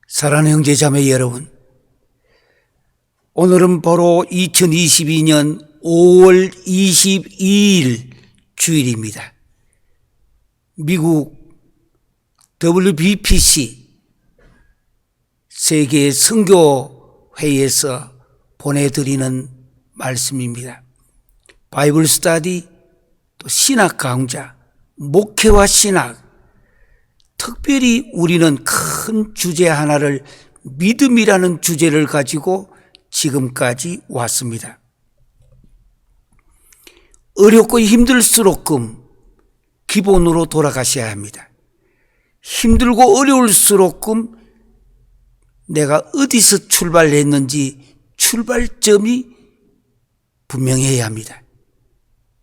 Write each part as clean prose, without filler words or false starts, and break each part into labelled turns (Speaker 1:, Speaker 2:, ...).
Speaker 1: 사랑하는 형제자매 여러분, 오늘은 바로 2022년 5월 22일 주일입니다. 미국 WBPC 세계 선교회에서 보내드리는 말씀입니다. 바이블 스터디, 또 신학 강좌, 목회와 신학, 특별히 우리는 큰 주제 하나를, 믿음이라는 주제를 가지고 지금까지 왔습니다. 어렵고 힘들수록끔 기본으로 돌아가셔야 합니다. 힘들고 어려울수록끔 내가 어디서 출발했는지 출발점이 분명해야 합니다.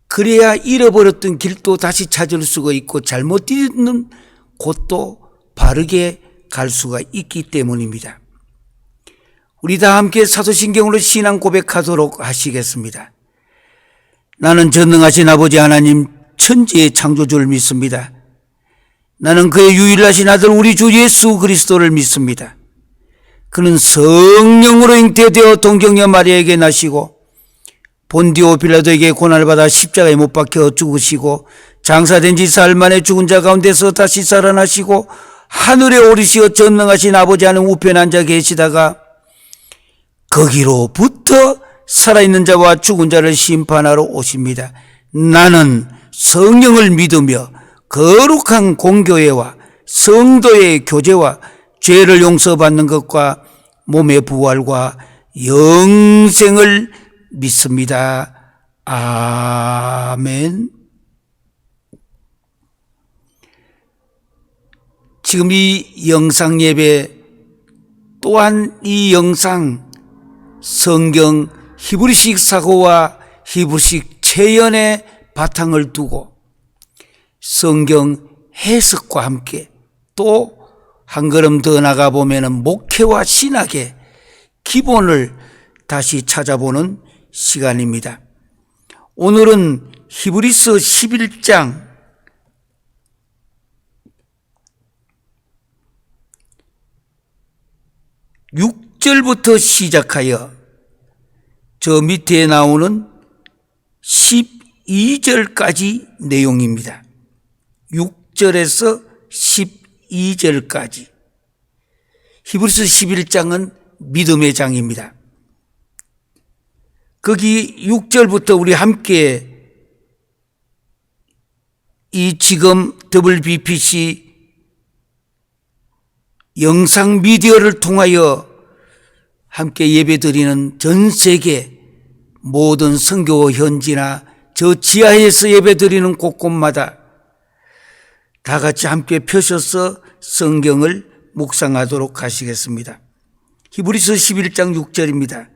Speaker 1: 그래야 잃어버렸던 길도 다시 찾을 수가 있고 잘못 뛰는 곳도 바르게 갈 수가 있기 때문입니다. 우리 다 함께 사도신경으로 신앙 고백하도록 하시겠습니다. 나는 전능하신 아버지 하나님 천지의 창조주를 믿습니다. 나는 그의 유일하신 아들 우리 주 예수 그리스도를 믿습니다. 그는 성령으로 잉태되어 동정녀 마리아에게 나시고 본디오 빌라도에게 고난을 받아 십자가에 못 박혀 죽으시고 장사된 지 사흘 만에 죽은 자 가운데서 다시 살아나시고 하늘에 오르시어 전능하신 아버지 하나님 우편에 앉아 계시다가 거기로부터 살아있는 자와 죽은 자를 심판하러 오십니다. 나는 성령을 믿으며 거룩한 공교회와 성도의 교제와 죄를 용서받는 것과 몸의 부활과 영생을 믿습니다. 아멘. 지금 이 영상 예배 또한 이 영상 성경 히브리식 사고와 히브리식 체연의 바탕을 두고 성경 해석과 함께 또 한 걸음 더 나가 보면은 목회와 신학의 기본을 다시 찾아보는 시간입니다. 오늘은 히브리서 11장 6절부터 시작하여 저 밑에 나오는 12절까지 내용입니다. 6절에서 12절까지. 히브리서 11장은 믿음의 장입니다. 거기 6절부터 우리 함께 이 지금 WBPC 영상 미디어를 통하여 함께 예배드리는 전 세계 모든 선교 현지나 저 지하에서 예배드리는 곳곳마다 다 같이 함께 펴셔서 성경을 묵상하도록 하시겠습니다. 히브리서 11장 6절입니다.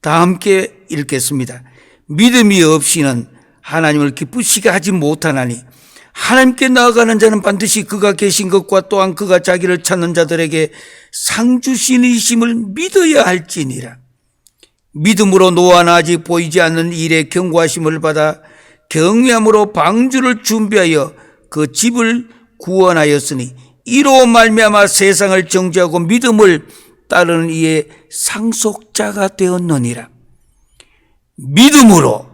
Speaker 1: 다 함께 읽겠습니다. 믿음이 없이는 하나님을 기쁘시게 하지 못하나니 하나님께 나아가는 자는 반드시 그가 계신 것과 또한 그가 자기를 찾는 자들에게 상 주시니심을 믿어야 할지니라. 믿음으로 노아는 아직 보이지 않는 일에 경고하심을 받아 경외함으로 방주를 준비하여 그 집을 구원하였으니 이로 말미암아 세상을 정죄하고 믿음을 따르는 이의 상속자가 되었느니라. 믿음으로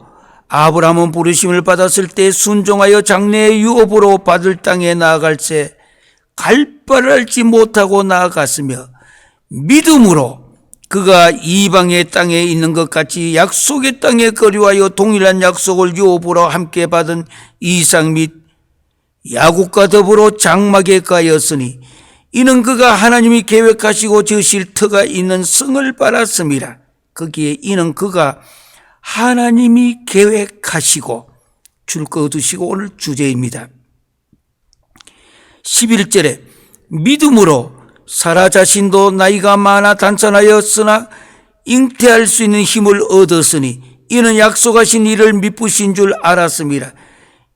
Speaker 1: 아브라함은 부르심을 받았을 때 순종하여 장래의 유업으로 받을 땅에 나아갈새 갈 바를 알지 못하고 나아갔으며 믿음으로 그가 이방의 땅에 있는 것 같이 약속의 땅에 거류하여 동일한 약속을 유업으로 함께 받은 이삭 및 야곱과 더불어 장막에 가였으니 이는 그가 하나님이 계획하시고 지으실 터가 있는 성을 바랐음이라. 거기에 이는 그가 하나님이 계획하시고 줄 거 얻으시고 오늘 주제입니다. 11절에 믿음으로 사라 자신도 나이가 많아 단산하였으나 잉태할 수 있는 힘을 얻었으니 이는 약속하신 이를 미쁘신 줄 알았음이라.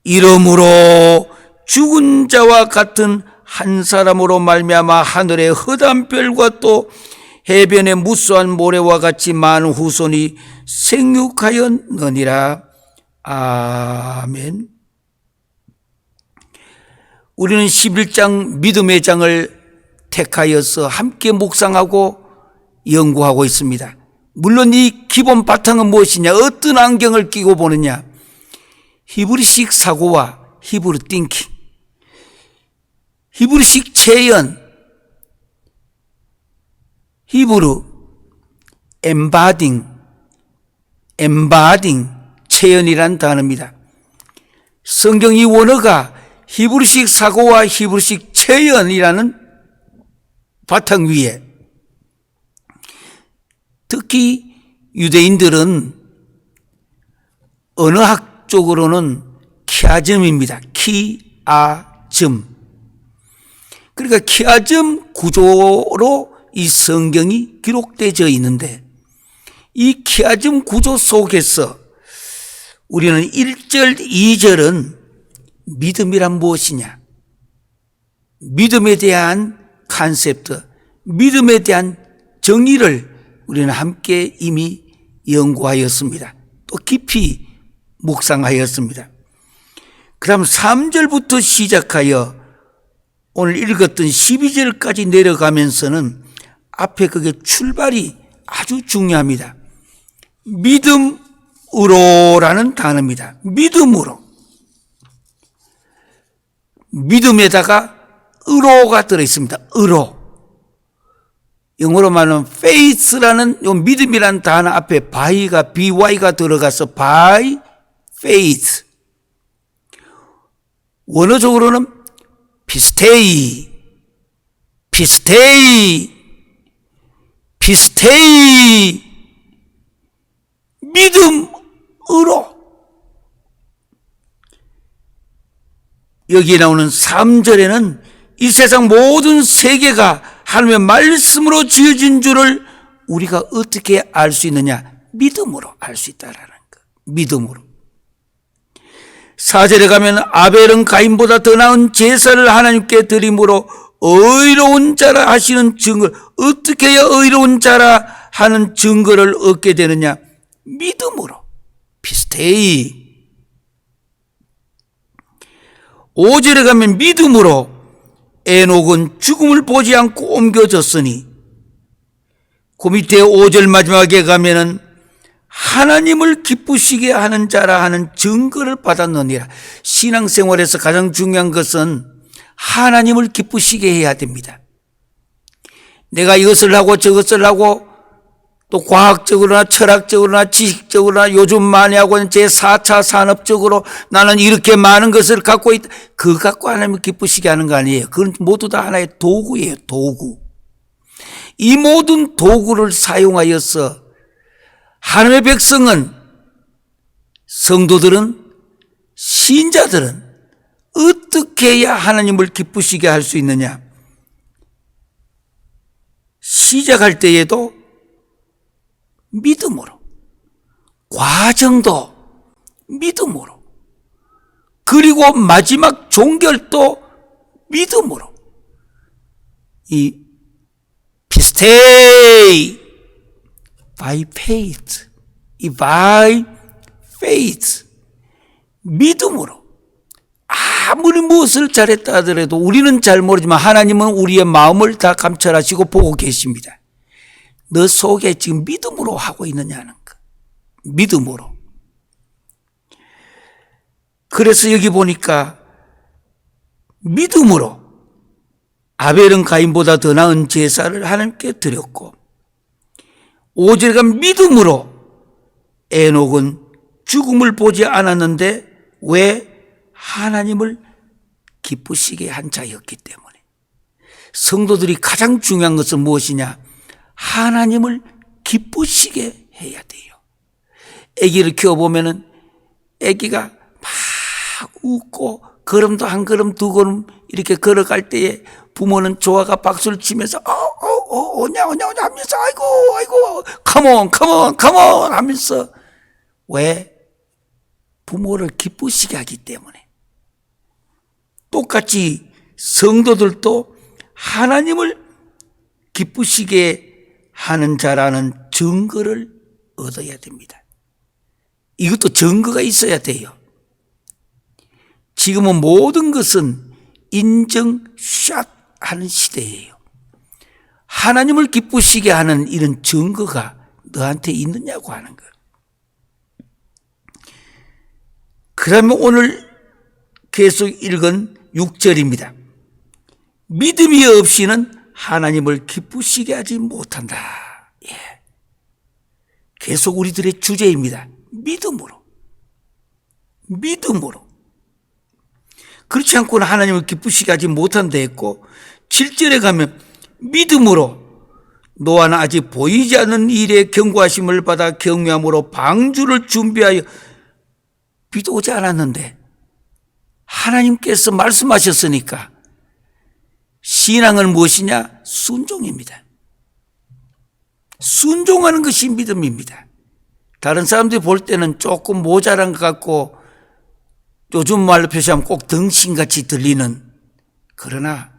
Speaker 1: 이러므로 죽은 자와 같은 한 사람으로 말미암아 하늘의 허다한 별과 또 해변의 무수한 모래와 같이 많은 후손이 생육하였느니라. 아멘. 우리는 11장 믿음의 장을 택하여서 함께 묵상하고 연구하고 있습니다. 물론 이 기본 바탕은 무엇이냐? 어떤 안경을 끼고 보느냐? 히브리식 사고와 히브리 띵킹, 히브리식 체현, 히브리 엠바딩, 체현이란 단어입니다. 성경 이 원어가 히브리식 사고와 히브리식 체현이라는 바탕 위에, 특히 유대인들은 언어학적으로는 키아즘입니다. 키아즘. 그러니까 키아즘 구조로 이 성경이 기록되어 있는데, 이 키아즘 구조 속에서 우리는 1절, 2절은 믿음이란 무엇이냐? 믿음에 대한 컨셉트, 믿음에 대한 정의를 우리는 함께 이미 연구하였습니다. 또 깊이 묵상하였습니다. 그 다음 3절부터 시작하여 오늘 읽었던 12절까지 내려가면서는 앞에 그게 출발이 아주 중요합니다. 믿음으로라는 단어입니다. 믿음으로. 믿음에다가 의로가 들어있습니다. 의로. 영어로 말하면 faith라는 요 믿음이라는 단어 앞에 by가 들어가서 by faith. 원어적으로는 피스테이, 믿음으로. 여기에 나오는 3절에는 이 세상 모든 세계가 하나님의 말씀으로 지어진 줄을 우리가 어떻게 알 수 있느냐? 믿음으로 알 수 있다라는 것. 믿음으로. 4절에 가면 아벨은 가인보다 더 나은 제사를 하나님께 드림으로 의로운 자라 하시는 증거. 어떻게 해야 의로운 자라 하는 증거를 얻게 되느냐? 믿음으로. 피스테이. 5절에 가면 믿음으로 에녹은 죽음을 보지 않고 옮겨졌으니, 그 밑에 5절 마지막에 가면은 하나님을 기쁘시게 하는 자라 하는 증거를 받았느니라. 신앙생활에서 가장 중요한 것은 하나님을 기쁘시게 해야 됩니다. 내가 이것을 하고 저것을 하고 또 과학적으로나 철학적으로나 지식적으로나 요즘 많이 하고 있는 제4차 산업적으로 나는 이렇게 많은 것을 갖고 있다. 그거 갖고 하나님을 기쁘시게 하는 거 아니에요. 그건 모두 다 하나의 도구예요. 도구. 이 모든 도구를 사용하여서 하나님의 백성은, 성도들은, 신자들은 어떻게 해야 하나님을 기쁘시게 할 수 있느냐? 시작할 때에도 믿음으로, 과정도 믿음으로, 그리고 마지막 종결도 믿음으로. 이 피스테이 by faith, 이 by faith, 믿음으로. 아무리 무엇을 잘했다 하더라도 우리는 잘 모르지만 하나님은 우리의 마음을 다 감찰하시고 보고 계십니다. 너 속에 지금 믿음으로 하고 있느냐는 것. 믿음으로. 그래서 여기 보니까 믿음으로 아벨은 가인보다 더 나은 제사를 하나님께 드렸고, 5절에 가면 믿음으로 에녹은 죽음을 보지 않았는데, 왜? 하나님을 기쁘시게 한 자였기 때문에. 성도들이 가장 중요한 것은 무엇이냐? 하나님을 기쁘시게 해야 돼요. 아기를 키워보면은 아기가 막 웃고 걸음도 한 걸음 두 걸음 이렇게 걸어갈 때에 부모는 좋아가 박수를 치면서 오냐 하면서 아이고 컴온 하면서, 왜? 부모를 기쁘시게 하기 때문에. 똑같이 성도들도 하나님을 기쁘시게 하는 자라는 증거를 얻어야 됩니다. 이것도 증거가 있어야 돼요. 지금은 모든 것은 인증샷 하는 시대예요. 하나님을 기쁘시게 하는 이런 증거가 너한테 있느냐고 하는 거예요. 그러면 오늘 계속 읽은 6절입니다. 믿음이 없이는 하나님을 기쁘시게 하지 못한다. 예. 계속 우리들의 주제입니다. 믿음으로. 믿음으로. 그렇지 않고는 하나님을 기쁘시게 하지 못한다 했고 7절에 가면 믿음으로 노아는 아직 보이지 않는 일에 경고하심을 받아 경외함으로 방주를 준비하여 비도 오지 않았는데 하나님께서 말씀하셨으니까 신앙은 무엇이냐? 순종입니다. 순종하는 것이 믿음입니다. 다른 사람들이 볼 때는 조금 모자란 것 같고 요즘 말로 표시하면 꼭 덩신같이 들리는, 그러나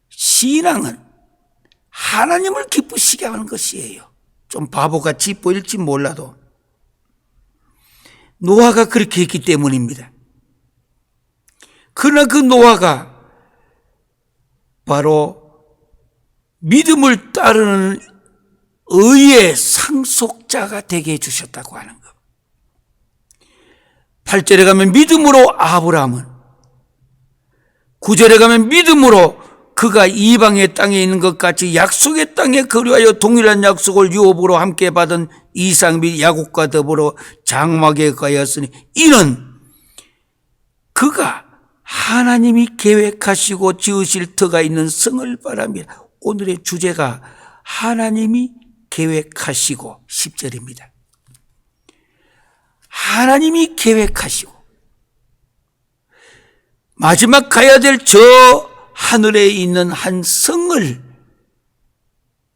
Speaker 1: 신앙은 하나님을 기쁘시게 하는 것이에요. 좀 바보같이 보일지 몰라도 노아가 그렇게 했기 때문입니다. 그러나 그 노아가 바로 믿음을 따르는 의의 상속자가 되게 해주셨다고 하는 것. 8절에 가면 믿음으로 아브라함은, 9절에 가면 믿음으로 그가 이방의 땅에 있는 것 같이 약속의 땅에 거류하여 동일한 약속을 유업으로 함께 받은 이삭 및 야곱과 더불어 장막에 가였으니 이는 그가 하나님이 계획하시고 지으실 터가 있는 성을 바랍니다. 오늘의 주제가 하나님이 계획하시고 10절입니다. 하나님이 계획하시고 마지막 가야 될 저 하늘에 있는 한 성을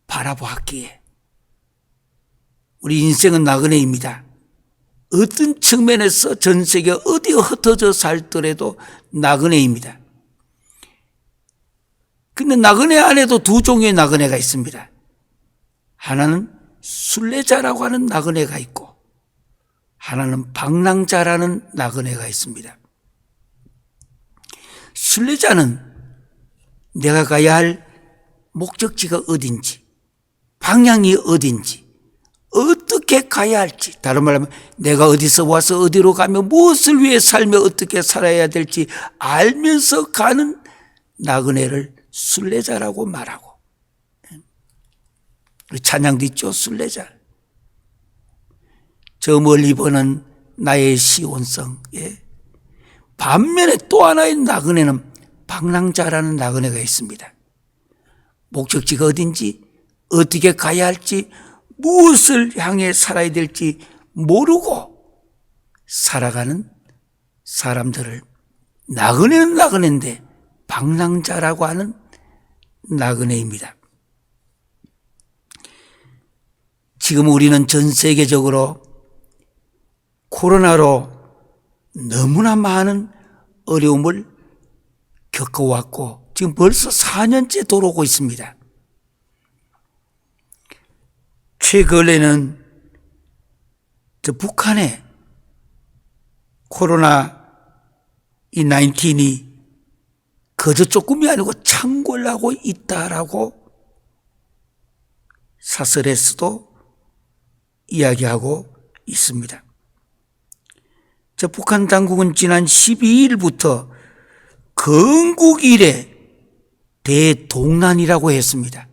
Speaker 1: 바라보았기에 우리 인생은 나그네입니다. 어떤 측면에서 전 세계 어디 흩어져 살더라도 나그네입니다. 근데 나그네 안에도 두 종류의 나그네가 있습니다. 하나는 순례자라고 하는 나그네가 있고 하나는 방랑자라는 나그네가 있습니다. 순례자는 내가 가야 할 목적지가 어딘지, 방향이 어딘지, 어떻게 가야 할지, 다른 말로 하면 내가 어디서 와서 어디로 가며 무엇을 위해 살며 어떻게 살아야 될지 알면서 가는 나그네를 순례자라고 말하고, 찬양도 있죠. 순례자. 저 멀리 보는 나의 시온성. 예. 반면에 또 하나의 나그네는 방랑자라는 나그네가 있습니다. 목적지가 어딘지, 어떻게 가야 할지, 무엇을 향해 살아야 될지 모르고 살아가는 사람들을, 나그네는 나그네인데 방랑자라고 하는 나그네입니다. 지금 우리는 전 세계적으로 코로나로 너무나 많은 어려움을 겪어왔고 지금 벌써 4년째 돌아오고 있습니다. 최근에는 저 북한에 코로나 이 19이 그저 조금이 아니고 창궐하고 있다라고 사설에서도 이야기하고 있습니다. 저 북한 당국은 지난 12일부터 건국 이래 대동난이라고 했습니다.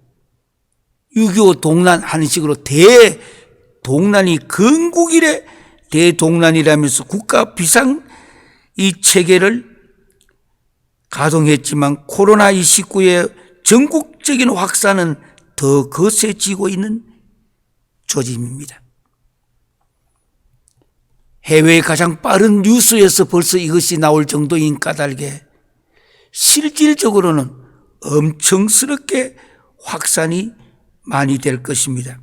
Speaker 1: 6.25 동난하는 식으로 대동난이 건국 이래 대동난이라면서 국가 비상 이 체계를 가동했지만 코로나19의 전국적인 확산은 더 거세지고 있는 조짐입니다. 해외의 가장 빠른 뉴스에서 벌써 이것이 나올 정도인 까닭에 실질적으로는 엄청스럽게 확산이 많이 될 것입니다.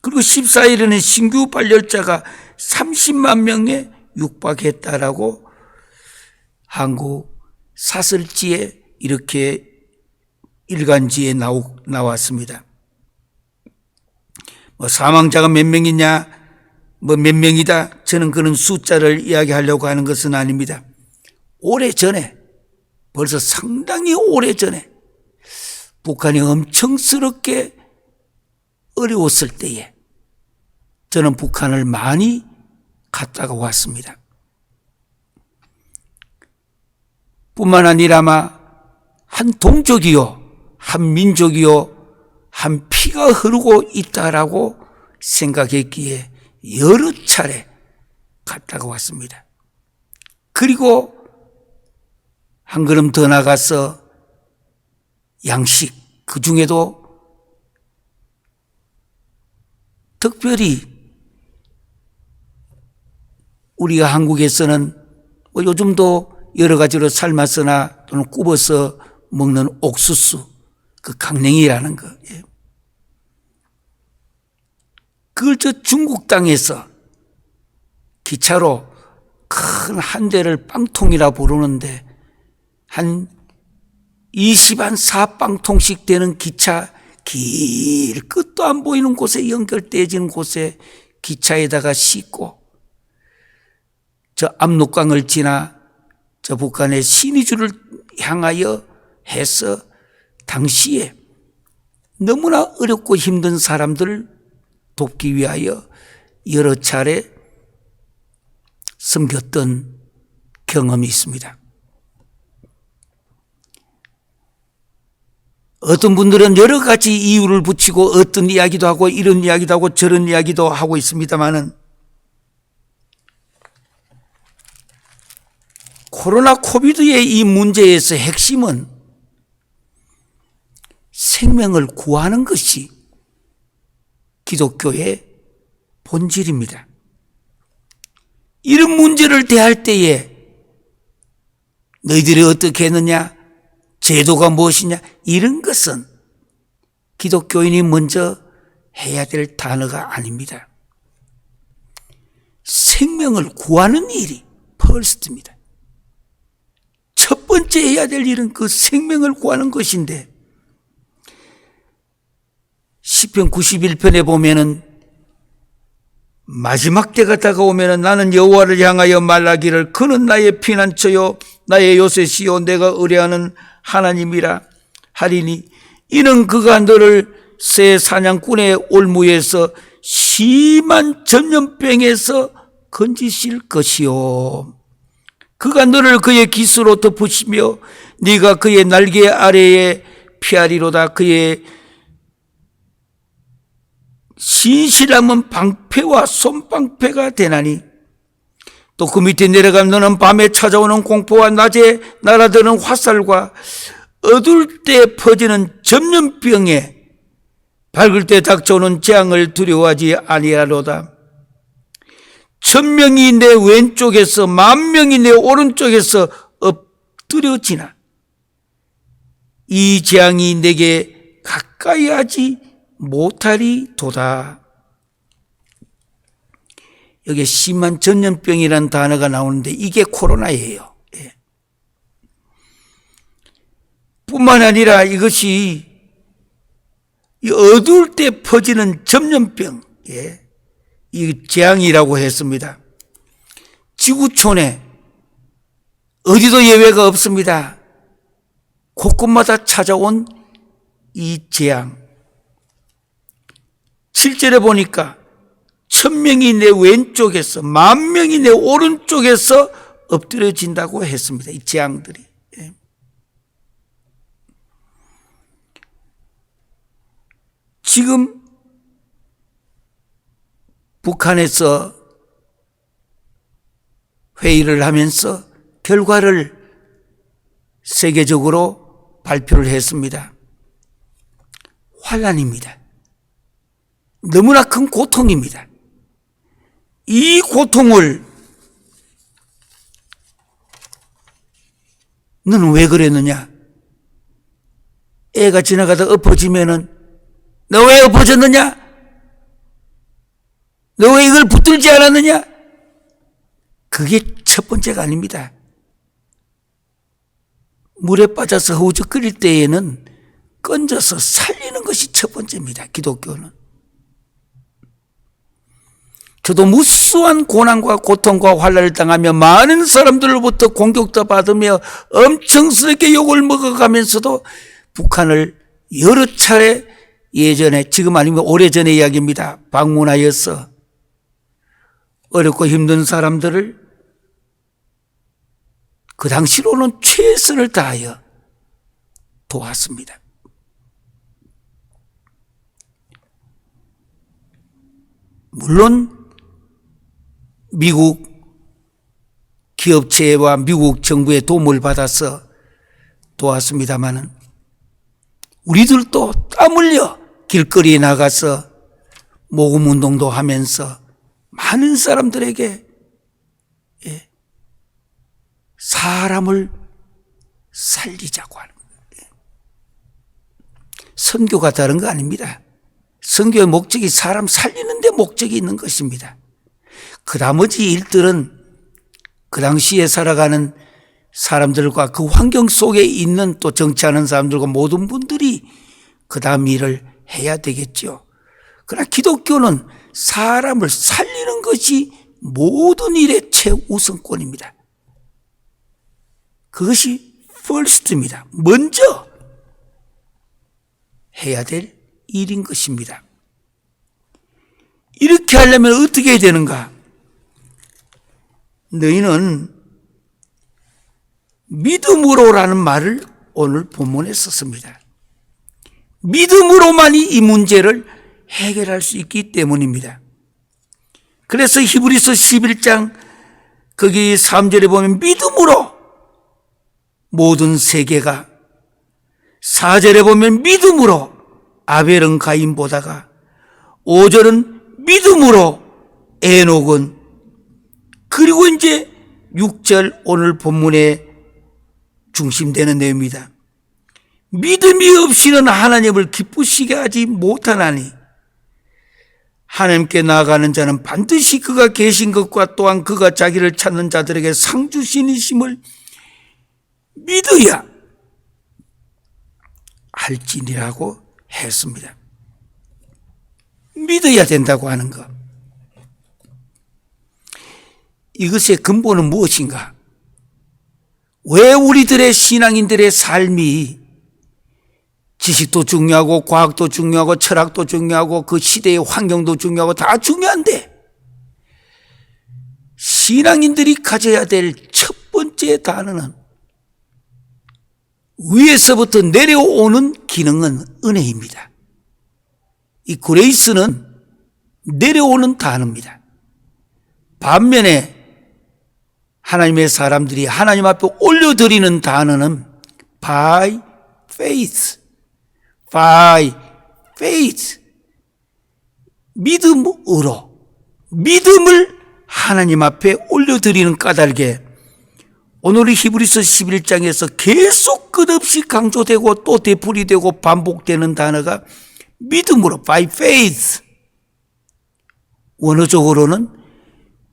Speaker 1: 그리고 14일에는 신규 발열자가 30만 명에 육박했다라고 한국 사설지에 이렇게 일간지에 나왔습니다. 사망자가 몇 명이냐, 몇 명이다, 저는 그런 숫자를 이야기하려고 하는 것은 아닙니다. 오래전에, 벌써 상당히 오래전에 북한이 엄청스럽게 어려웠을 때에 저는 북한을 많이 갔다가 왔습니다. 뿐만 아니라 한 동족이요, 한 민족이요, 한 피가 흐르고 있다라고 생각했기에 여러 차례 갔다가 왔습니다. 그리고 한 걸음 더 나가서 양식, 그 중에도 특별히 우리가 한국에서는 요즘도 여러 가지로 삶았으나 또는 굽어서 먹는 옥수수, 그 강냉이라는 거. 그걸 중국 땅에서 기차로 큰 한 대를 빵통이라 부르는데 한 24빵통씩 되는 기차, 길 끝도 안 보이는 곳에 연결되어진 곳에 기차에다가 싣고 저 압록강을 지나 저 북한의 신의주를 향하여 해서 당시에 너무나 어렵고 힘든 사람들을 돕기 위하여 여러 차례 섬겼던 경험이 있습니다. 어떤 분들은 여러 가지 이유를 붙이고 어떤 이야기도 하고 이런 이야기도 하고 저런 이야기도 하고 있습니다만은 코로나 코비드의 이 문제에서 핵심은 생명을 구하는 것이 기독교의 본질입니다. 이런 문제를 대할 때에 너희들이 어떻게 했느냐, 제도가 무엇이냐, 이런 것은 기독교인이 먼저 해야 될 단어가 아닙니다. 생명을 구하는 일이 퍼스트입니다. 첫 번째 해야 될 일은 그 생명을 구하는 것인데 시편 91편에 보면은 마지막 때가 다가오면은 나는 여호와를 향하여 말하기를 그는 나의 피난처요 나의 요새시요 내가 의뢰하는 하나님이라 하리니 이는 그가 너를 새 사냥꾼의 올무에서 심한 전염병에서 건지실 것이요 그가 너를 그의 깃으로 덮으시며 네가 그의 날개 아래에 피하리로다. 그의 신실함은 방패와 손방패가 되나니 또 그 밑에 내려가면 너는 밤에 찾아오는 공포와 낮에 날아드는 화살과 어두울 때 퍼지는 전염병에 밝을 때 닥쳐오는 재앙을 두려워하지 아니하로다. 1000명이 내 왼쪽에서 10,000명이 내 오른쪽에서 엎드려지나 이 재앙이 내게 가까이 하지 못하리도다. 여기에 심한 전염병이라는 단어가 나오는데 이게 코로나예요. 예. 뿐만 아니라 이것이 어두울 때 퍼지는 전염병, 예. 이 재앙이라고 했습니다. 지구촌에 어디도 예외가 없습니다. 곳곳마다 찾아온 이 재앙. 7절에 보니까 1000명이 내 왼쪽에서 10,000명이 내 오른쪽에서 엎드려진다고 했습니다. 이 재앙들이. 예. 지금 북한에서 회의를 하면서 결과를 세계적으로 발표를 했습니다. 환란입니다. 너무나 큰 고통입니다. 이 고통을 너는 왜 그랬느냐? 애가 지나가다 엎어지면은 너 왜 엎어졌느냐? 너 왜 이걸 붙들지 않았느냐? 그게 첫 번째가 아닙니다. 물에 빠져서 허우적거릴 때에는 건져서 살리는 것이 첫 번째입니다. 기독교는. 저도 무수한 고난과 고통과 환난을 당하며 많은 사람들로부터 공격도 받으며 엄청스럽게 욕을 먹어가면서도 북한을 여러 차례 예전에, 지금 아니면 오래전의 이야기입니다, 방문하여서 어렵고 힘든 사람들을 그 당시로는 최선을 다하여 도왔습니다. 물론 미국 기업체와 미국 정부의 도움을 받아서 도왔습니다마는 우리들도 땀 흘려 길거리에 나가서 모금 운동도 하면서 많은 사람들에게 사람을 살리자고 하는 거예요. 선교가 다른 거 아닙니다. 선교의 목적이 사람 살리는 데 목적이 있는 것입니다. 그 나머지 일들은 그 당시에 살아가는 사람들과 그 환경 속에 있는 또 정치하는 사람들과 모든 분들이 그 다음 일을 해야 되겠죠. 그러나 기독교는 사람을 살리는 것이 모든 일의 최우선권입니다. 그것이 first입니다. 먼저 해야 될 일인 것입니다. 이렇게 하려면 어떻게 해야 되는가? 너희는 믿음으로라는 말을 오늘 본문에 썼습니다. 믿음으로만이 이 문제를 해결할 수 있기 때문입니다. 그래서 히브리서 11장 거기 3절에 보면 믿음으로 모든 세계가, 4절에 보면 믿음으로 아벨은 가인보다가, 5절은 믿음으로 에녹은, 그리고 이제 6절 오늘 본문에 중심되는 내용입니다. 믿음이 없이는 하나님을 기쁘시게 하지 못하나니 하나님께 나아가는 자는 반드시 그가 계신 것과 또한 그가 자기를 찾는 자들에게 상 주시니심을 믿어야 할지니라고 했습니다. 믿어야 된다고 하는 것. 이것의 근본은 무엇인가? 왜 우리들의 신앙인들의 삶이 지식도 중요하고 과학도 중요하고 철학도 중요하고 그 시대의 환경도 중요하고 다 중요한데 신앙인들이 가져야 될 첫 번째 단어는 위에서부터 내려오는 기능은 은혜입니다. 이 그레이스는 내려오는 단어입니다. 반면에 하나님의 사람들이 하나님 앞에 올려드리는 단어는 by faith, by faith, 믿음으로, 믿음을 하나님 앞에 올려드리는 까닭에 오늘 히브리서 11장에서 계속 끝없이 강조되고 또 되풀이되고 반복되는 단어가 믿음으로, by faith. 원어적으로는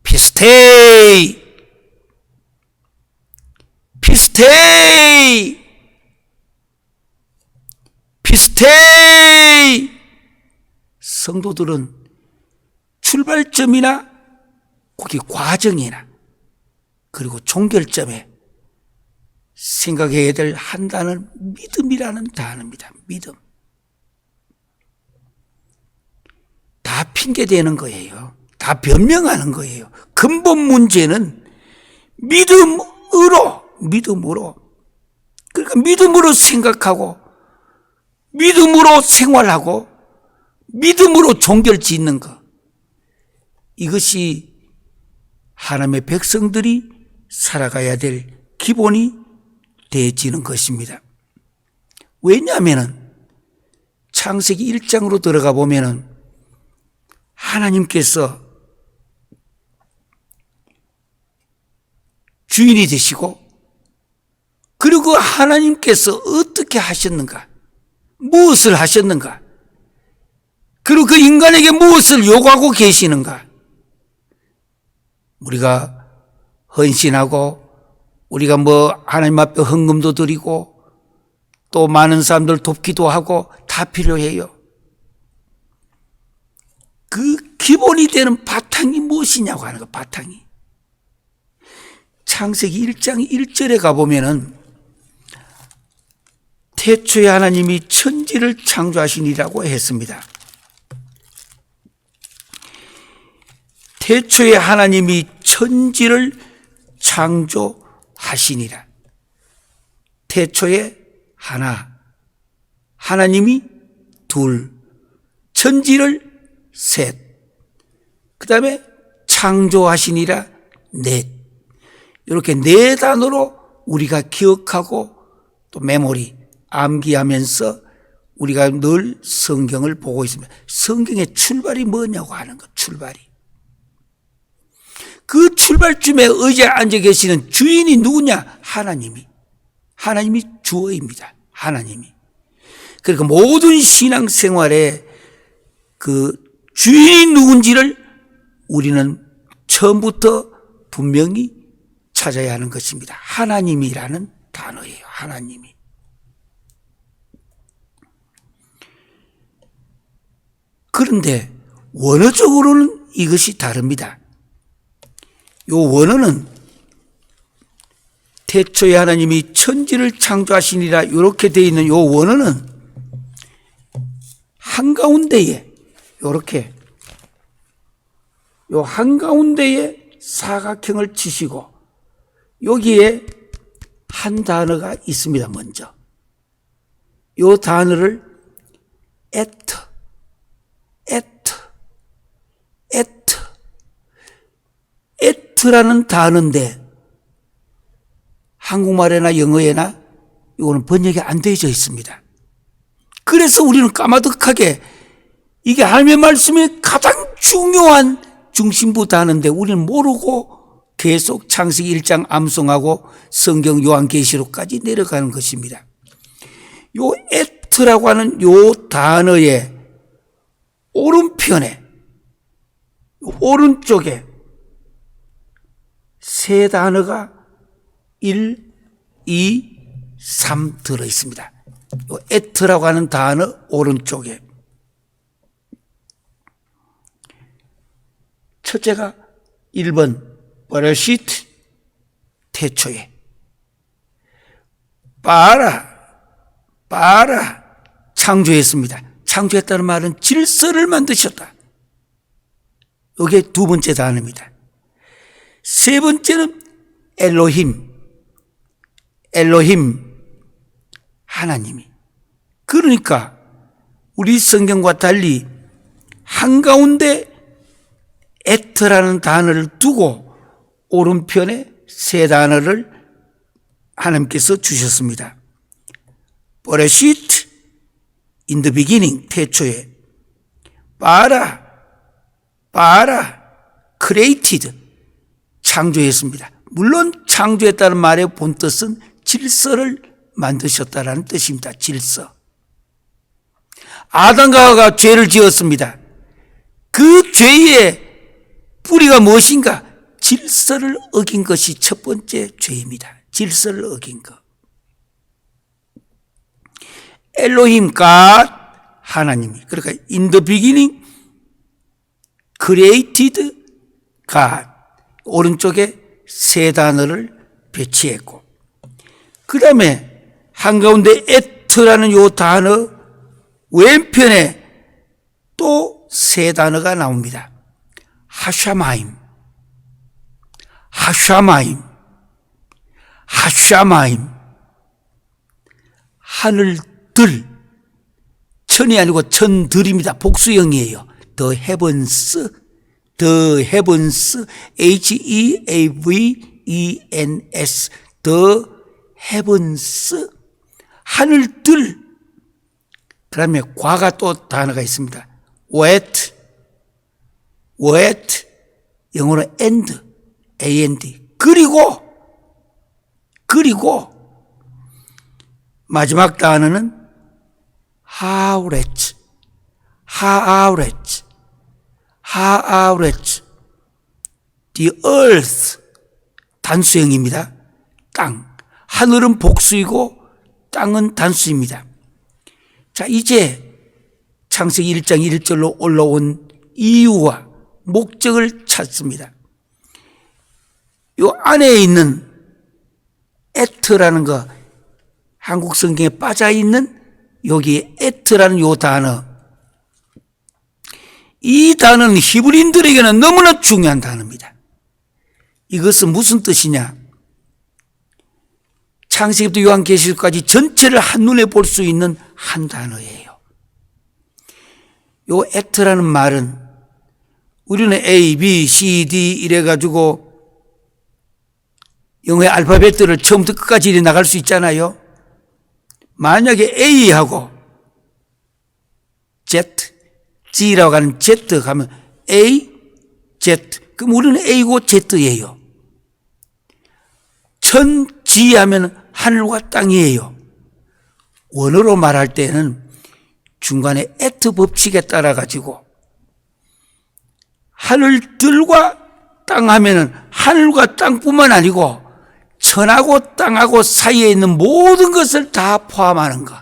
Speaker 1: 피스테이, 피스테이, 피스테이. 성도들은 출발점이나 거기 과정이나 그리고 종결점에 생각해야 될 한 단어는 믿음이라는 단어입니다. 믿음. 다 핑계대는 거예요. 다 변명하는 거예요. 근본 문제는 믿음으로, 믿음으로. 그러니까 믿음으로 생각하고 믿음으로 생활하고 믿음으로 종결 짓는 것. 이것이 하나님의 백성들이 살아가야 될 기본이 되어지는 것입니다. 왜냐하면 창세기 1장으로 들어가 보면은 하나님께서 주인이 되시고 그리고 하나님께서 어떻게 하셨는가, 무엇을 하셨는가, 그리고 그 인간에게 무엇을 요구하고 계시는가. 우리가 헌신하고 우리가 하나님 앞에 헌금도 드리고 또 많은 사람들 돕기도 하고 다 필요해요. 그 기본이 되는 바탕이 무엇이냐고 하는 거, 바탕이. 창세기 1장 1절에 가보면은 태초에 하나님이 천지를 창조하시니라고 했습니다. 태초에 하나님이 천지를 창조하시니라. 태초에 하나님이 둘, 천지를 셋, 그 다음에 창조하시니라 넷. 이렇게 네 단어로 우리가 기억하고 또 메모리, 암기하면서 우리가 늘 성경을 보고 있습니다. 성경의 출발이 뭐냐고 하는 것, 출발이. 그 출발쯤에 의자에 앉아 계시는 주인이 누구냐? 하나님이 주어입니다. 하나님이. 그러니까 모든 신앙생활에 그 주인이 누군지를 우리는 처음부터 분명히 찾아야 하는 것입니다. 하나님이라는 단어예요. 하나님이. 그런데 원어적으로는 이것이 다릅니다. 요 원어는 태초에 하나님이 천지를 창조하시니라 이렇게 되어 있는 요 원어는 한가운데에 이렇게 요 한가운데에 사각형을 치시고 여기에 한 단어가 있습니다. 먼저 요 단어를 에트라는 단어인데 한국말에나 영어에나 이거는 번역이 안 되어져 있습니다. 그래서 우리는 까마득하게 이게 하나님의 말씀이 가장 중요한 중심부 단어인데 우리는 모르고 계속 창세기 1장 암송하고 성경 요한계시록까지 내려가는 것입니다. 요 에트라고 하는 요 단어의 오른편에 오른쪽에 세 단어가 1, 2, 3 들어있습니다. 에트라고 하는 단어 오른쪽에 첫째가 1번 버러시트 태초에 바라 창조했습니다. 창조했다는 말은 질서를 만드셨다. 이게 두 번째 단어입니다. 세 번째는 엘로힘 하나님이. 그러니까 우리 성경과 달리 한가운데 에트라는 단어를 두고 오른편에 세 단어를 하나님께서 주셨습니다. 버레시트 in the beginning 태초에 바라 created 창조했습니다. 물론 창조했다는 말의 본뜻은 질서를 만드셨다라는 뜻입니다. 질서. 아담과 하와가 죄를 지었습니다. 그 죄의 뿌리가 무엇인가? 질서를 어긴 것이 첫 번째 죄입니다. 질서를 어긴 것. 엘로힘 갓 하나님이. 그러니까 in the beginning created God. 오른쪽에 세 단어를 배치했고 그 다음에 한가운데 에트라는 요 단어 왼편에 또 세 단어가 나옵니다. 하샤마임 하늘들 천이 아니고 천들입니다. 복수형이에요. The heavens H-E-A-V-E-N-S The heavens 하늘들. 그 다음에 과가 또 단어가 있습니다. wet 영어로 and 그리고 마지막 단어는 haaretz the earth 단수형입니다. 땅. 하늘은 복수이고 땅은 단수입니다. 자, 이제 창세기 1장 1절로 올라온 이유와 목적을 찾습니다. 요 안에 있는 에트라는 거, 한국 성경에 빠져 있는 여기에 에트라는 요 단어, 이 단어는 히브리인들에게는 너무나 중요한 단어입니다. 이것은 무슨 뜻이냐? 창세기부터 요한계시록까지 전체를 한눈에 볼 수 있는 한 단어예요. 요 에트라는 말은 우리는 A, B, C, D 이래가지고 영어의 알파벳들을 처음부터 끝까지 이래 나갈 수 있잖아요. 만약에 A하고 Z, G라고 하는 Z 가면 A, Z. 그럼 우리는 A고 Z예요. G 하면 하늘과 땅이에요. 원어로 말할 때는 중간에 에트 법칙에 따라 가지고 하늘들과 땅 하면은 하늘과 땅뿐만 아니고 천하고 땅하고 사이에 있는 모든 것을 다 포함하는 것.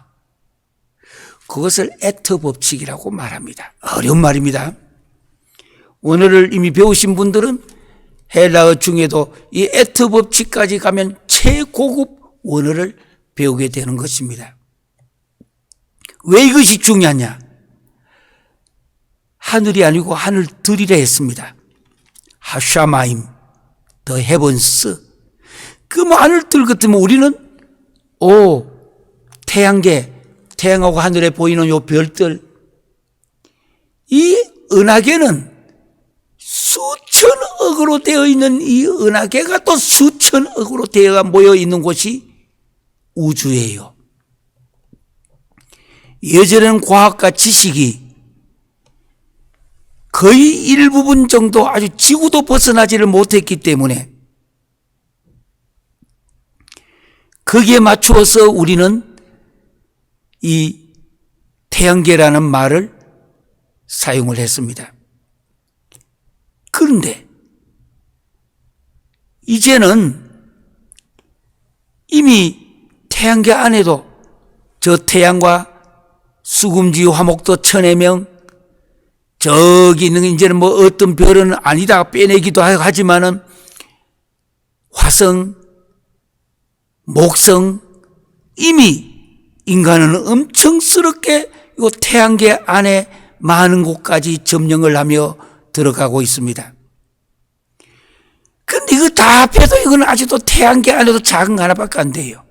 Speaker 1: 그것을 에트 법칙이라고 말합니다. 어려운 말입니다. 원어를 이미 배우신 분들은 헬라어 중에도 이 에트 법칙까지 가면 최고급 원어를 배우게 되는 것입니다. 왜 이것이 중요하냐? 하늘이 아니고 하늘들이라 했습니다. 하샤마임, 더 헤븐스. 그 뭐 하늘들 같으면 우리는 태양계, 태양하고 하늘에 보이는 요 별들, 이 은하계는 수천억으로 되어 있는 이 은하계가 또 수천억으로 되어 모여 있는 곳이 우주예요. 예전에는 과학과 지식이 거의 일부분 정도 아주 지구도 벗어나지를 못했기 때문에 거기에 맞추어서 우리는 이 태양계라는 말을 사용을 했습니다. 그런데 이제는 이미 태양계 안에도 저 태양과 수금지 화목도 천의 명, 저기 있는 이제는 뭐 어떤 별은 아니다 빼내기도 하지만은 화성, 목성, 이미 인간은 엄청스럽게 이 태양계 안에 많은 곳까지 점령을 하며 들어가고 있습니다. 근데 이거 다 합해도 이건 아직도 태양계 안에도 작은 거 하나밖에 안 돼요.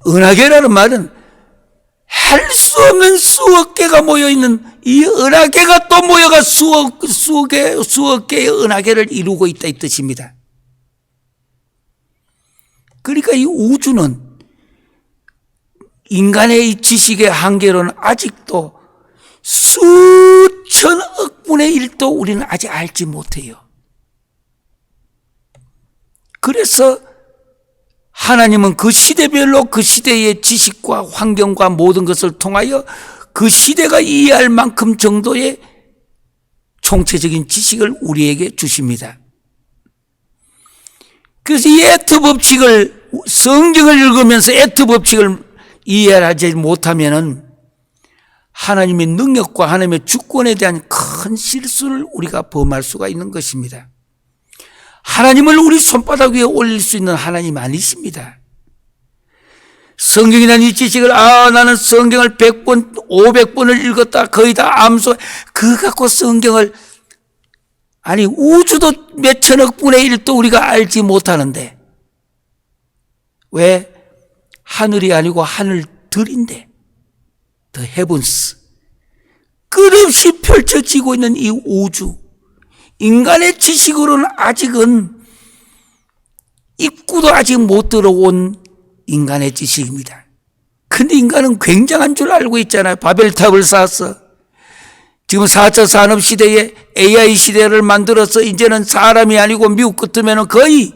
Speaker 1: 은하계라는 말은 할 수 없는 수억 개가 모여있는 이 은하계가 또 모여가 수억 개의 은하계를 이루고 있다 이 뜻입니다. 그러니까 이 우주는 인간의 이 지식의 한계로는 아직도 수천억 분의 1도 우리는 아직 알지 못해요. 그래서 하나님은 그 시대별로 그 시대의 지식과 환경과 모든 것을 통하여 그 시대가 이해할 만큼 정도의 총체적인 지식을 우리에게 주십니다. 그래서 이 에트 법칙을, 성경을 읽으면서 에트 법칙을 이해하지 못하면은 하나님의 능력과 하나님의 주권에 대한 큰 실수를 우리가 범할 수가 있는 것입니다. 하나님을 우리 손바닥 위에 올릴 수 있는 하나님 아니십니다. 성경이라는 이 지식을 나는 성경을 100번, 500번을 읽었다 거의 다 암수, 그거 갖고 성경을 아니 우주도 몇천억 분의 1도 우리가 알지 못하는데 왜? 하늘이 아니고 하늘들인데 The heavens, 끝없이 펼쳐지고 있는 이 우주, 인간의 지식으로는 아직은 입구도 아직 못 들어온 인간의 지식입니다. 근데 인간은 굉장한 줄 알고 있잖아요. 바벨탑을 쌓았어. 지금 4차 산업시대에 AI 시대를 만들어서 이제는 사람이 아니고 미국 같으면 거의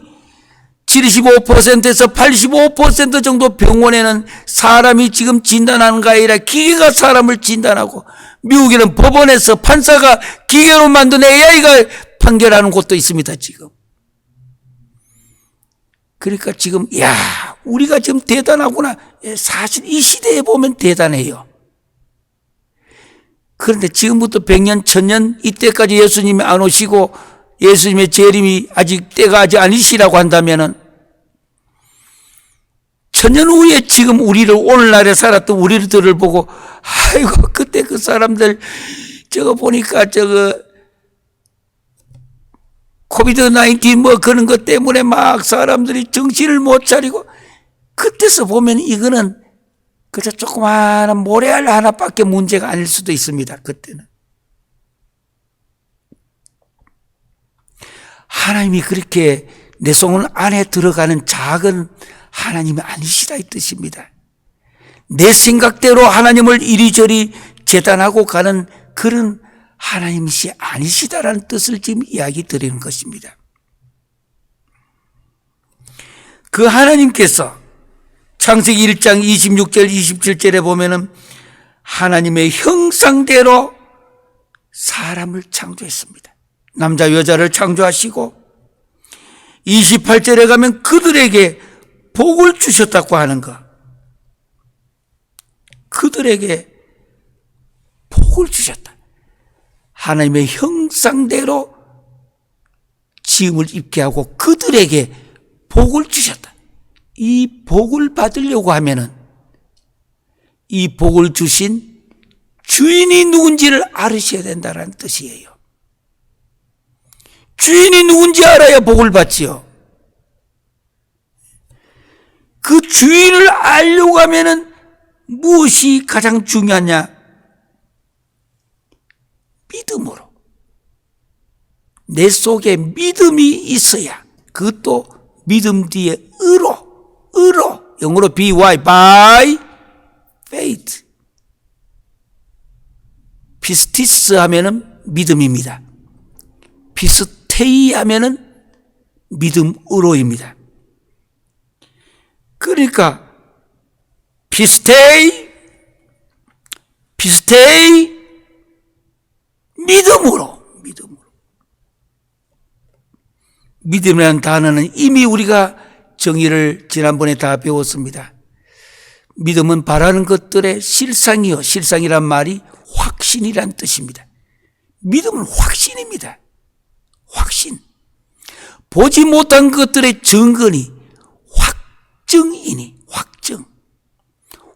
Speaker 1: 75%에서 85% 정도 병원에는 사람이 지금 진단하는 게 아니라 기계가 사람을 진단하고, 미국에는 법원에서 판사가 기계로 만든 AI가 판결하는 곳도 있습니다, 지금. 그러니까 지금 우리가 지금 대단하구나. 사실 이 시대에 보면 대단해요. 그런데 지금부터 100년, 1000년 이때까지 예수님이 안 오시고 예수님의 재림이 때가 아직 아니시라고 한다면은 1000년 후에 지금 오늘날에 살았던 우리들을 보고 아이고 그때 그 사람들 저거 보니까 코비드-19 그런 것 때문에 막 사람들이 정신을 못 차리고 그때서 보면 이거는 그저 조그마한 모래알 하나밖에 문제가 아닐 수도 있습니다. 그때는. 하나님이 그렇게 내 손 안에 들어가는 작은 하나님이 아니시다 이 뜻입니다. 내 생각대로 하나님을 이리저리 재단하고 가는 그런 하나님이시 아니시다라는 뜻을 지금 이야기 드리는 것입니다. 그 하나님께서 창세기 1장 26절 27절에 보면은 하나님의 형상대로 사람을 창조했습니다. 남자 여자를 창조하시고 28절에 가면 그들에게 복을 주셨다고 하는 것. 그들에게 복을 주셨다. 하나님의 형상대로 지음을 입게 하고 그들에게 복을 주셨다. 이 복을 받으려고 하면은 이 복을 주신 주인이 누군지를 알으셔야 된다는 뜻이에요. 주인이 누군지 알아야 복을 받지요. 그 주인을 알려고 하면은 무엇이 가장 중요하냐? 믿음으로. 내 속에 믿음이 있어야 그것도 믿음 뒤에 의로 영어로 by faith. 피스티스 하면은 믿음입니다. 피스테이 하면은 믿음으로입니다. 그러니까 피스테이 믿음으로. 믿음이라는 단어는 이미 우리가 정의를 지난번에 다 배웠습니다. 믿음은 바라는 것들의 실상이요. 실상이란 말이 확신이란 뜻입니다. 믿음은 확신입니다. 확신. 보지 못한 것들의 증거니 확증이니 확증.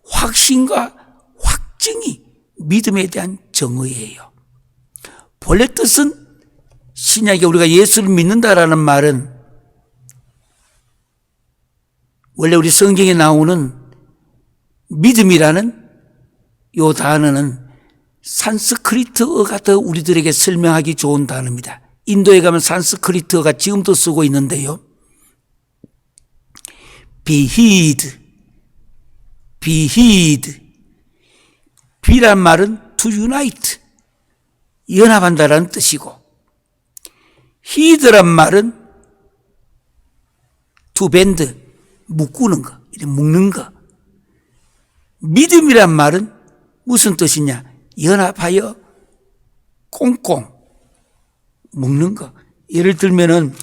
Speaker 1: 확신과 확증이 믿음에 대한 정의예요. 본래 뜻은 신약에 우리가 예수를 믿는다라는 말은 원래 우리 성경에 나오는 믿음이라는 이 단어는 산스크리트어가 더 우리들에게 설명하기 좋은 단어입니다. 인도에 가면 산스크리트어가 지금도 쓰고 있는데요. 비히드. 비란 말은 to unite, 연합한다라는 뜻이고, 히드란 말은 to bend, 묶는 거, 묶는 거. 믿음이란 말은 무슨 뜻이냐? 연합하여 꽁꽁 묶는 거. 예를 들면은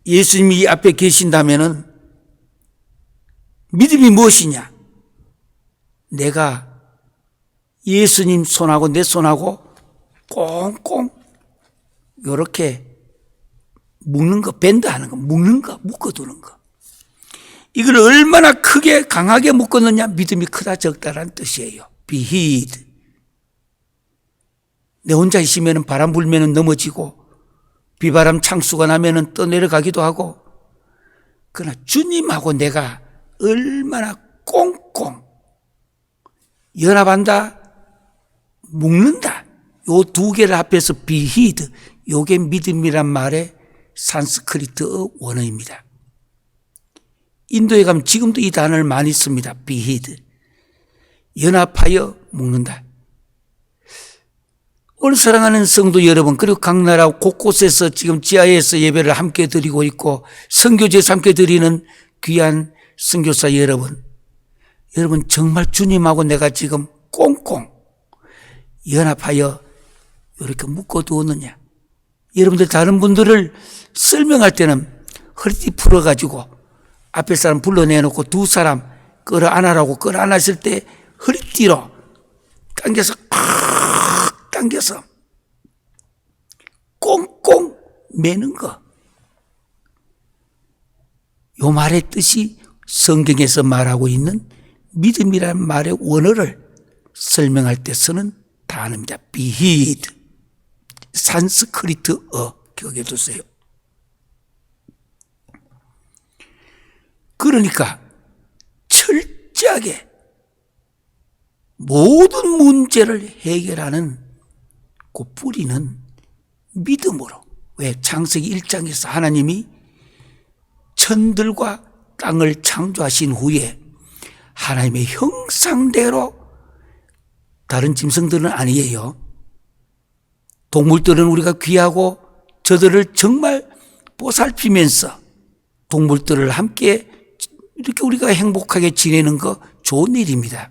Speaker 1: 예수님이 이 앞에 계신다면은 믿음이 무엇이냐? 내가 예수님 손하고 내 손하고 꽁꽁 이렇게 묶는 거, 밴드하는 거, 묶는 거, 묶어두는 거. 이걸 얼마나 크게 강하게 묶었느냐? 믿음이 크다 적다라는 뜻이에요. 비히드. 내 혼자 있으면 바람 불면 넘어지고 비바람 창수가 나면 떠내려가기도 하고, 그러나 주님하고 내가 얼마나 꽁꽁 연합한다, 묶는다. 요 두 개를 합해서 비히드. 요게 믿음이란 말의 산스크리트어 원어입니다. 인도에 가면 지금도 이 단어를 많이 씁니다. 비히드. 연합하여 묶는다. 오늘 사랑하는 성도 여러분, 그리고 각 나라 곳곳에서 지금 지하에서 예배를 함께 드리고 있고 선교제에서 함께 드리는 귀한 선교사 여러분, 정말 주님하고 내가 지금 꽁꽁 연합하여 이렇게 묶어두었느냐? 여러분들 다른 분들을 설명할 때는 허리띠 풀어가지고 앞에 사람 불러내놓고 두 사람 끌어안으라고 끌어안았을 때 허리띠로 당겨서 콱 당겨서 꽁꽁 매는 거. 요 말의 뜻이 성경에서 말하고 있는 믿음이라는 말의 원어를 설명할 때 쓰는 단어입니다. 비히드. 산스크리트어 기억해 두세요. 그러니까 철저하게 모든 문제를 해결하는 그 뿌리는 믿음으로. 왜? 창세기 1장에서 하나님이 천들과 땅을 창조하신 후에 하나님의 형상대로, 다른 짐승들은 아니에요. 동물들은 우리가 귀하고 저들을 정말 보살피면서 동물들을 함께 이렇게 우리가 행복하게 지내는 거 좋은 일입니다.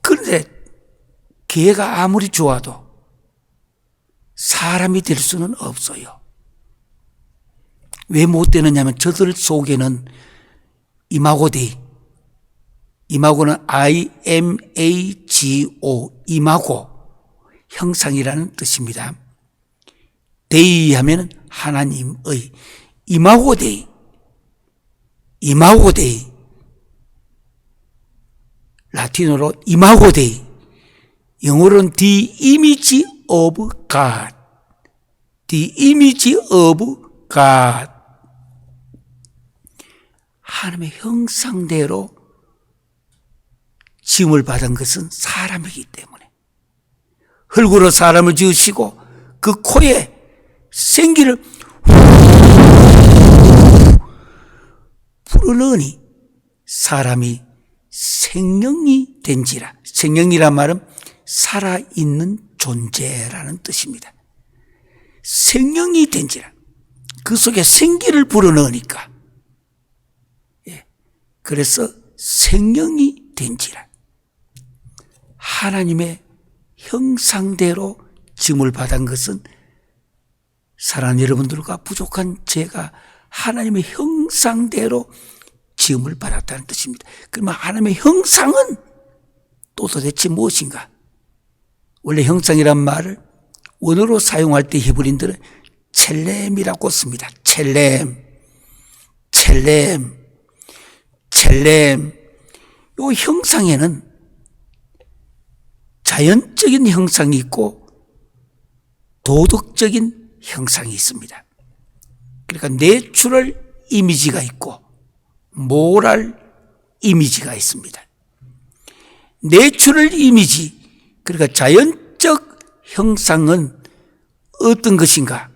Speaker 1: 그런데 개가 아무리 좋아도 사람이 될 수는 없어요. 왜 못 되느냐면 저들 속에는 이마고데이, 이마고는 IMAGO, 이마고, 형상이라는 뜻입니다. 데이 하면 하나님의, 이마고데이, 이마고데이, 라틴어로 이마고데이, 영어로는 The Image of God, The Image of God. 하나님의 형상대로 지음을 받은 것은 사람이기 때문에 흙으로 사람을 지으시고 그 코에 생기를 불어넣으니 사람이 생명이 된지라. 생명이란 말은 살아있는 존재라는 뜻입니다. 생명이 된지라. 그 속에 생기를 불어넣으니까. 그래서 생명이 된지라. 하나님의 형상대로 지음을 받은 것은 사랑하는 여러분들과 부족한 제가 하나님의 형상대로 지음을 받았다는 뜻입니다. 그러면 하나님의 형상은 또 도대체 무엇인가? 원래 형상이란 말을 원어로 사용할 때 히브리인들은 첼렘이라고 씁니다. 첼렘. 요 형상에는 자연적인 형상이 있고 도덕적인 형상이 있습니다. 그러니까 내추럴 이미지가 있고 모랄 이미지가 있습니다. 내추럴 이미지, 그러니까 자연적 형상은 어떤 것인가?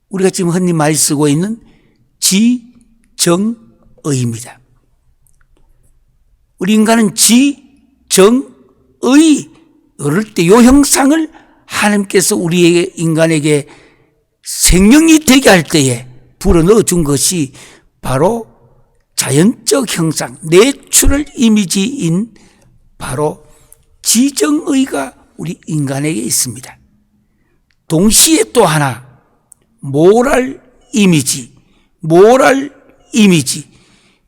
Speaker 1: 우리가 지금 흔히 많이 쓰고 있는 지정의입니다. 우리 인간은 지정의, 이럴 때 이 형상을 하나님께서 우리에게, 인간에게 생명이 되게 할 때에 불어넣어 준 것이 바로 자연적 형상, 내추럴 이미지인 바로 지정의가 우리 인간에게 있습니다. 동시에 또 하나 모랄 이미지.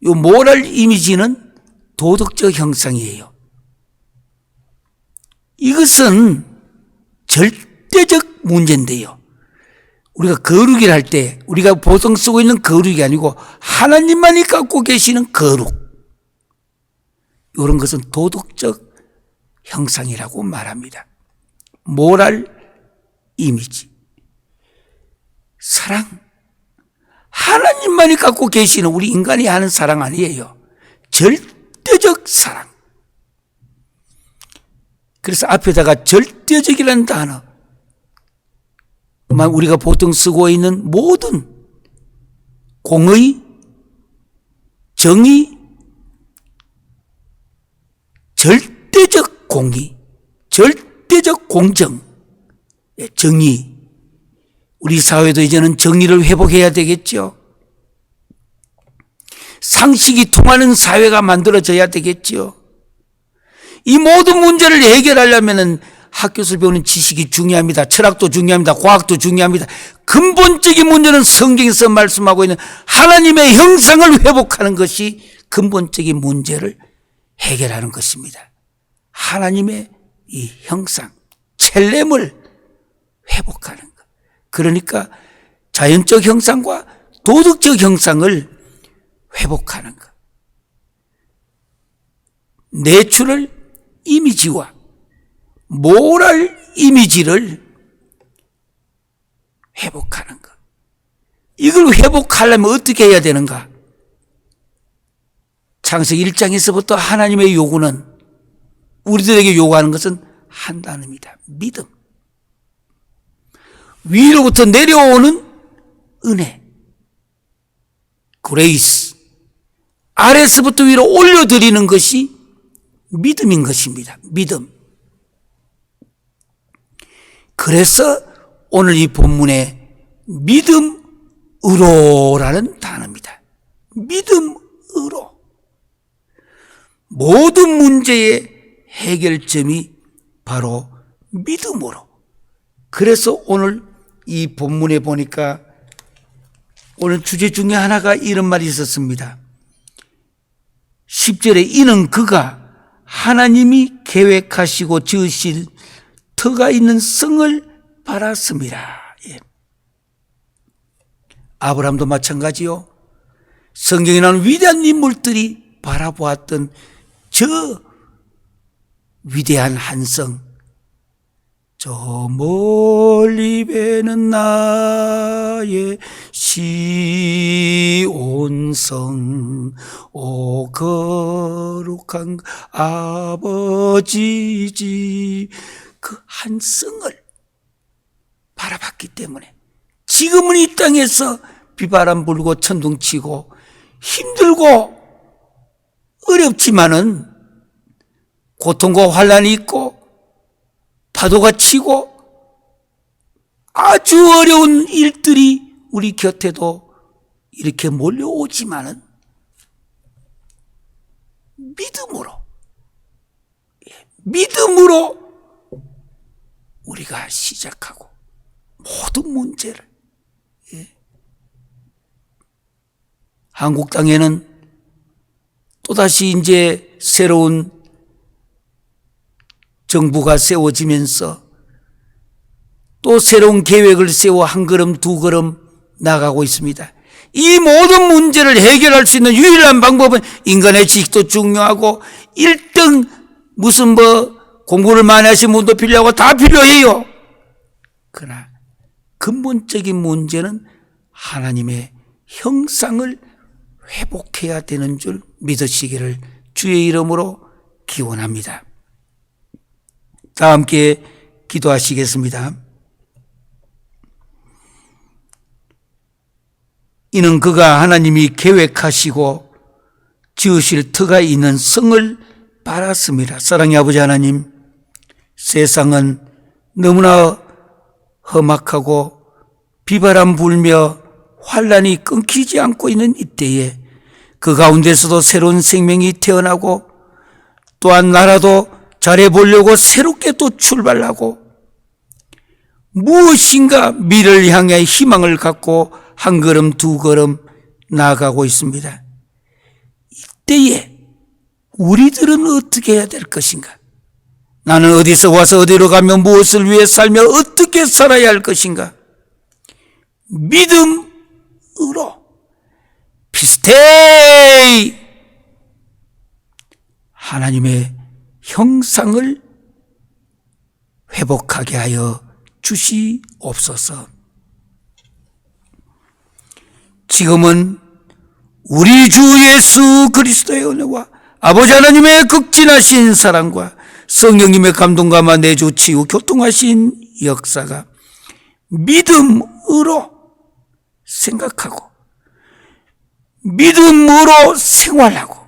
Speaker 1: 이 모랄 이미지는 도덕적 형상이에요. 이것은 절대적 문제인데요. 우리가 거룩이라 할 때 우리가 보통 쓰고 있는 거룩이 아니고 하나님만이 갖고 계시는 거룩, 이런 것은 도덕적 형상이라고 말합니다. 모랄 이미지, 사랑, 하나님만이 갖고 계시는, 우리 인간이 하는 사랑 아니에요. 절대적 사랑. 그래서 앞에다가 절대적이라는 단어, 우리가 보통 쓰고 있는 모든 공의, 정의, 절대적 공의, 절대적 공정, 정의. 우리 사회도 이제는 정의를 회복해야 되겠죠. 상식이 통하는 사회가 만들어져야 되겠죠. 이 모든 문제를 해결하려면 학교에서 배우는 지식이 중요합니다. 철학도 중요합니다. 과학도 중요합니다. 근본적인 문제는 성경에서 말씀하고 있는 하나님의 형상을 회복하는 것이 근본적인 문제를 해결하는 것입니다. 하나님의 이 형상, 첼렘을 회복하는 것. 그러니까 자연적 형상과 도덕적 형상을 회복하는 것. 내추럴 이미지와 모랄 이미지를 회복하는 것. 이걸 회복하려면 어떻게 해야 되는가? 창세기 1장에서부터 하나님의 요구는, 우리들에게 요구하는 것은 한 단어입니다. 믿음. 위로부터 내려오는 은혜, 그레이스. 아래서부터 위로 올려드리는 것이 믿음인 것입니다. 믿음. 그래서 오늘 이 본문에 믿음으로라는 단어입니다. 믿음으로. 모든 문제의 해결점이 바로 믿음으로. 그래서 오늘 이 본문에 보니까 오늘 주제 중에 하나가 이런 말이 있었습니다. 10절에 이는 그가 하나님이 계획하시고 지으실 터가 있는 성을 바랐습니다. 예. 아브라함도 마찬가지요. 성경에 나오는 위대한 인물들이 바라보았던 저 위대한 한 성, 저 멀리 배는 나의 시온성, 오 거룩한 아버지 집, 그 한 성을 바라봤기 때문에 지금은 이 땅에서 비바람 불고 천둥 치고 힘들고 어렵지만은 고통과 환난이 있고 파도가 치고 아주 어려운 일들이 우리 곁에도 이렇게 몰려오지만은 믿음으로 우리가 시작하고 모든 문제를, 한국 땅에는 또다시 이제 새로운 정부가 세워지면서 또 새로운 계획을 세워 한 걸음 두 걸음 나가고 있습니다. 이 모든 문제를 해결할 수 있는 유일한 방법은 인간의 지식도 중요하고 1등 무슨 공부를 많이 하신 분도 필요하고 다 필요해요. 그러나 근본적인 문제는 하나님의 형상을 회복해야 되는 줄 믿으시기를 주의 이름으로 기원합니다. 다 함께 기도하시겠습니다. 이는 그가 하나님이 계획하시고 지으실 터가 있는 성을 바랐습니다. 사랑의 아버지 하나님, 세상은 너무나 험악하고 비바람 불며 환란이 끊기지 않고 있는 이때에 그 가운데서도 새로운 생명이 태어나고 또한 나라도 잘해보려고 새롭게 또 출발하고 무엇인가 미래를 향해 희망을 갖고 한 걸음 두 걸음 나아가고 있습니다. 이때에 우리들은 어떻게 해야 될 것인가? 나는 어디서 와서 어디로 가며 무엇을 위해 살며 어떻게 살아야 할 것인가? 믿음으로 피스테이 하나님의 형상을 회복하게 하여 주시옵소서. 지금은 우리 주 예수 그리스도의 은혜와 아버지 하나님의 극진하신 사랑과 성령님의 감동감화 내주 치유 교통하신 역사가 믿음으로 생각하고 믿음으로 생활하고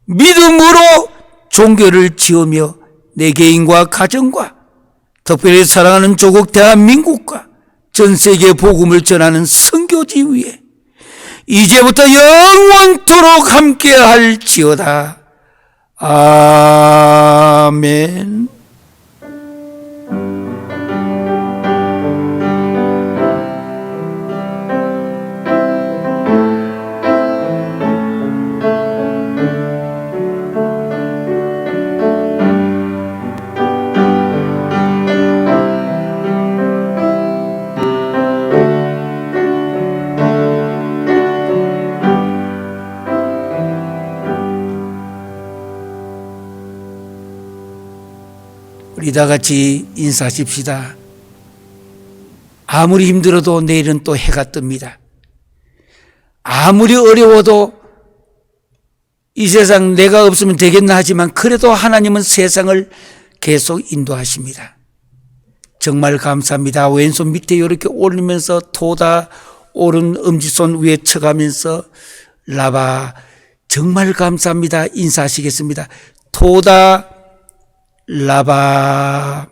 Speaker 1: 믿음으로 종교를 지으며 내 개인과 가정과 특별히 사랑하는 조국 대한민국과 전 세계 복음을 전하는 선교지 위에 이제부터 영원토록 함께 할지어다. 아멘. 우리 다 같이 인사하십시다. 아무리 힘들어도 내일은 또 해가 뜹니다. 아무리 어려워도 이 세상 내가 없으면 되겠나 하지만 그래도 하나님은 세상을 계속 인도하십니다. 정말 감사합니다. 왼손 밑에 이렇게 올리면서 도다 오른 엄지손 위에 쳐가면서 라바 정말 감사합니다. 인사하시겠습니다. 도다 라바